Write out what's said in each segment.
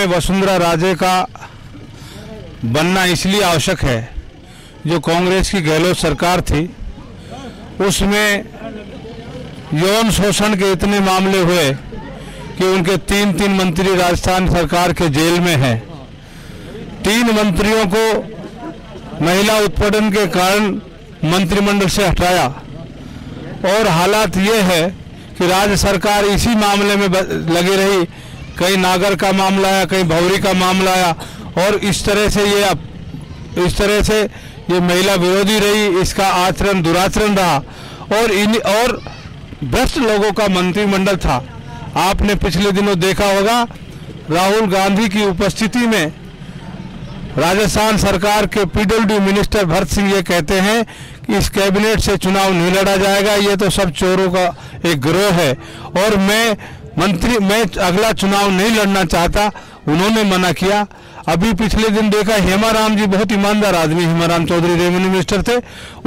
में वसुंधरा राजे का बनना इसलिए आवश्यक है, जो कांग्रेस की गहलोत सरकार थी उसमें यौन शोषण के इतने मामले हुए कि उनके तीन मंत्री राजस्थान सरकार के जेल में हैं। 3 मंत्रियों को महिला उत्पीड़न के कारण मंत्रिमंडल से हटाया और हालात ये है कि राज्य सरकार इसी मामले में लगी रही। कहीं नागर का मामला आया, कहीं भौरी का मामला आया और इस तरह से ये महिला विरोधी रही। इसका आचरण दुराचरण रहा और भ्रष्ट लोगों का मंत्रिमंडल था। आपने पिछले दिनों देखा होगा, राहुल गांधी की उपस्थिति में राजस्थान सरकार के पीडब्ल्यूडी मिनिस्टर भरत सिंह ये कहते हैं कि इस कैबिनेट से चुनाव नहीं लड़ा जाएगा, ये तो सब चोरों का एक गिरोह है और मैं अगला चुनाव नहीं लड़ना चाहता। उन्होंने मना किया। अभी पिछले दिन देखा, हेमाराम जी बहुत ईमानदार आदमी, हेमाराम चौधरी रेवेन्यू मिनिस्टर थे,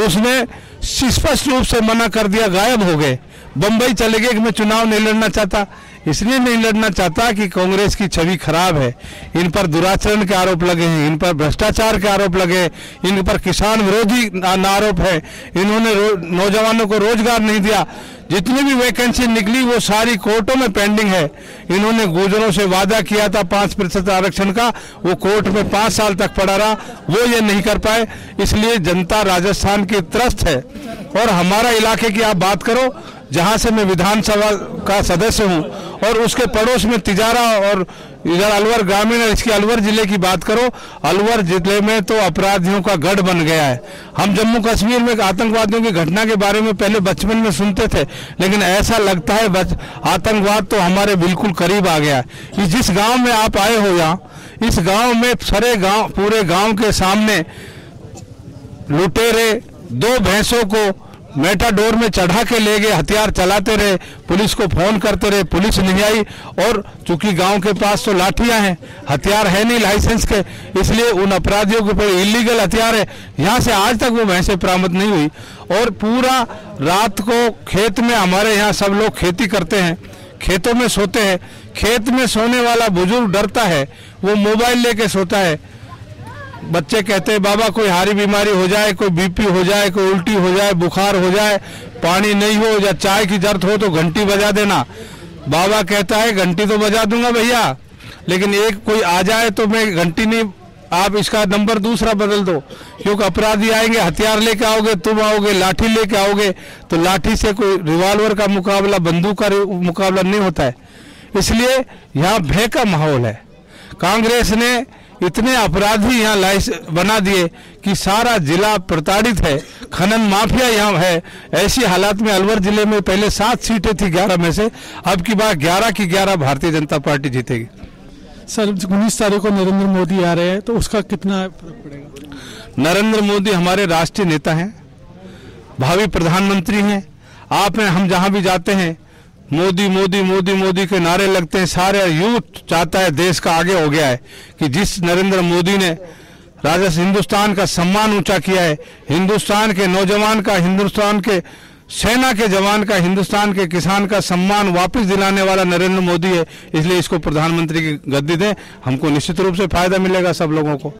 उसने स्पष्ट रूप से मना कर दिया, गायब हो गए, बंबई चले गए कि मैं चुनाव नहीं लड़ना चाहता। इसलिए नहीं लड़ना चाहता कि कांग्रेस की छवि खराब है, इन पर दुराचरण के आरोप लगे हैं, इन पर भ्रष्टाचार के आरोप लगे, इन पर किसान विरोधी आरोप है, इन्होंने नौजवानों को रोजगार नहीं दिया। जितनी भी वैकेंसी निकली वो सारी कोर्टों में पेंडिंग है। इन्होंने गुजरों से वादा किया था 5% आरक्षण का, वो कोर्ट में 5 साल तक पड़ा रहा, वो ये नहीं कर पाए। इसलिए जनता राजस्थान की त्रस्त है। और हमारा इलाके की आप बात करो, जहां से मैं विधानसभा का सदस्य हूं और उसके पड़ोस में तिजारा और इधर अलवर ग्रामीण है, इसकी अलवर जिले की बात करो, अलवर जिले में तो अपराधियों का गढ़ बन गया है। हम जम्मू कश्मीर में आतंकवादियों की घटना के बारे में पहले बचपन में सुनते थे, लेकिन ऐसा लगता है आतंकवाद तो हमारे बिल्कुल करीब आ गया है। जिस गांव में आप आए हो, यहाँ इस गांव में पूरे गांव के सामने लुटेरे 2 भैंसों को मेटाडोर में चढ़ा के ले गए, हथियार चलाते रहे, पुलिस को फोन करते रहे, पुलिस नहीं आई। और चूंकि गांव के पास तो लाठियां हैं, हथियार है नहीं लाइसेंस के, इसलिए उन अपराधियों के ऊपर इलीगल हथियार है। यहां से आज तक वो भैंसें बरामद नहीं हुई। और पूरा रात को खेत में, हमारे यहाँ सब लोग खेती करते हैं, खेतों में सोते हैं। खेत में सोने वाला बुजुर्ग डरता है, वो मोबाइल लेके सोता है। बच्चे कहते हैं बाबा कोई हारी बीमारी हो जाए, कोई बीपी हो जाए, कोई उल्टी हो जाए, बुखार हो जाए, पानी नहीं हो या चाय की जरूरत हो तो घंटी बजा देना। बाबा कहता है घंटी तो बजा दूंगा भैया, लेकिन एक कोई आ जाए तो मैं घंटी नहीं, आप इसका नंबर दूसरा बदल दो, क्योंकि अपराधी आएंगे, हथियार लेके आओगे, तुम आओगे लाठी लेके आओगे, तो लाठी से कोई रिवॉल्वर का मुकाबला, बंदूक का मुकाबला नहीं होता है। इसलिए यहाँ भय का माहौल है। कांग्रेस ने इतने अपराधी यहाँ बना दिए कि सारा जिला प्रताड़ित है, खनन माफिया यहाँ है। ऐसी हालात में अलवर जिले में पहले 7 सीटें थी 11 में से, अब की बार 11 की 11 भारतीय जनता पार्टी जीतेगी। सर 19 तारीख को नरेंद्र मोदी आ रहे हैं, तो उसका कितना फर्क पड़ेगा? नरेंद्र मोदी हमारे राष्ट्रीय नेता हैं, भावी प्रधानमंत्री हैं। हम जहाँ भी जाते हैं मोदी मोदी मोदी मोदी के नारे लगते हैं। सारे यूथ चाहता है, देश का आगे हो गया है कि जिस नरेंद्र मोदी ने हिंदुस्तान का सम्मान ऊंचा किया है, हिंदुस्तान के नौजवान का, हिंदुस्तान के सेना के जवान का, हिंदुस्तान के किसान का सम्मान वापस दिलाने वाला नरेंद्र मोदी है। इसलिए इसको प्रधानमंत्री की गद्दी दें, हमको निश्चित रूप से फायदा मिलेगा सब लोगों को।